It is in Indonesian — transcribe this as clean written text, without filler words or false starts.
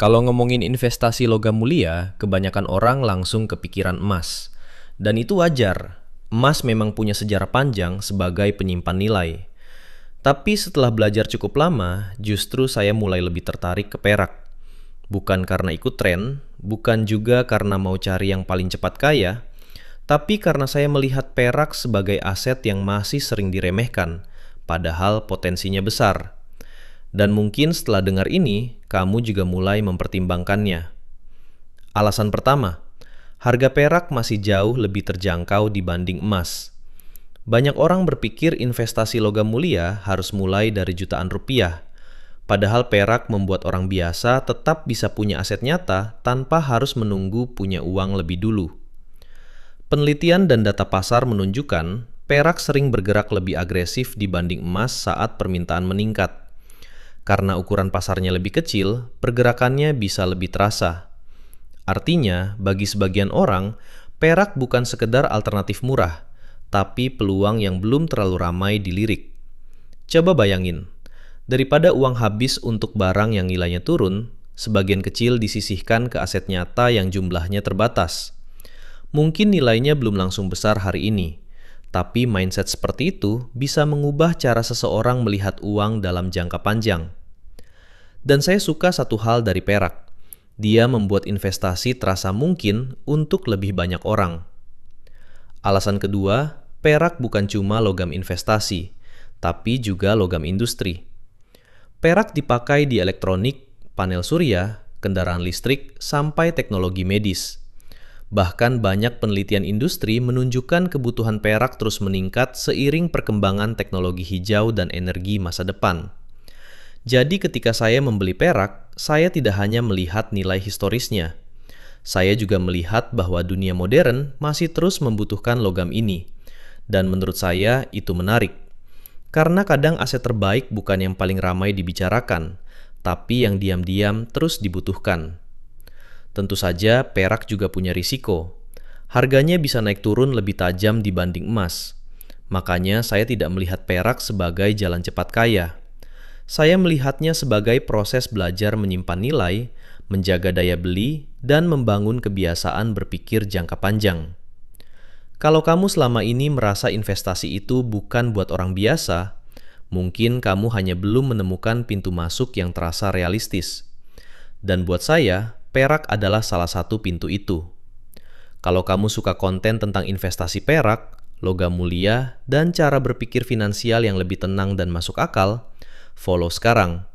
Kalau ngomongin investasi logam mulia, kebanyakan orang langsung kepikiran emas. Dan itu wajar. Emas memang punya sejarah panjang sebagai penyimpan nilai. Tapi setelah belajar cukup lama, justru saya mulai lebih tertarik ke perak. Bukan karena ikut tren, bukan juga karena mau cari yang paling cepat kaya, tapi karena saya melihat perak sebagai aset yang masih sering diremehkan, padahal potensinya besar. Dan mungkin setelah dengar ini, kamu juga mulai mempertimbangkannya. Alasan pertama, harga perak masih jauh lebih terjangkau dibanding emas. Banyak orang berpikir investasi logam mulia harus mulai dari jutaan rupiah, padahal perak membuat orang biasa tetap bisa punya aset nyata tanpa harus menunggu punya uang lebih dulu. Penelitian dan data pasar menunjukkan perak sering bergerak lebih agresif dibanding emas saat permintaan meningkat. Karena ukuran pasarnya lebih kecil, pergerakannya bisa lebih terasa. Artinya, bagi sebagian orang, perak bukan sekedar alternatif murah, tapi peluang yang belum terlalu ramai dilirik. Coba bayangin, daripada uang habis untuk barang yang nilainya turun, sebagian kecil disisihkan ke aset nyata yang jumlahnya terbatas. Mungkin nilainya belum langsung besar hari ini, tapi mindset seperti itu bisa mengubah cara seseorang melihat uang dalam jangka panjang. Dan saya suka satu hal dari perak. Dia membuat investasi terasa mungkin untuk lebih banyak orang. Alasan kedua, perak bukan cuma logam investasi, tapi juga logam industri. Perak dipakai di elektronik, panel surya, kendaraan listrik, sampai teknologi medis. Bahkan banyak penelitian industri menunjukkan kebutuhan perak terus meningkat seiring perkembangan teknologi hijau dan energi masa depan. Jadi ketika saya membeli perak, saya tidak hanya melihat nilai historisnya. Saya juga melihat bahwa dunia modern masih terus membutuhkan logam ini. Dan menurut saya itu menarik. Karena kadang aset terbaik bukan yang paling ramai dibicarakan, tapi yang diam-diam terus dibutuhkan. Tentu saja perak juga punya risiko. Harganya bisa naik turun lebih tajam dibanding emas. Makanya saya tidak melihat perak sebagai jalan cepat kaya. Saya melihatnya sebagai proses belajar menyimpan nilai, menjaga daya beli, dan membangun kebiasaan berpikir jangka panjang. Kalau kamu selama ini merasa investasi itu bukan buat orang biasa, mungkin kamu hanya belum menemukan pintu masuk yang terasa realistis. Dan buat saya, perak adalah salah satu pintu itu. Kalau kamu suka konten tentang investasi perak, logam mulia, dan cara berpikir finansial yang lebih tenang dan masuk akal, follow sekarang.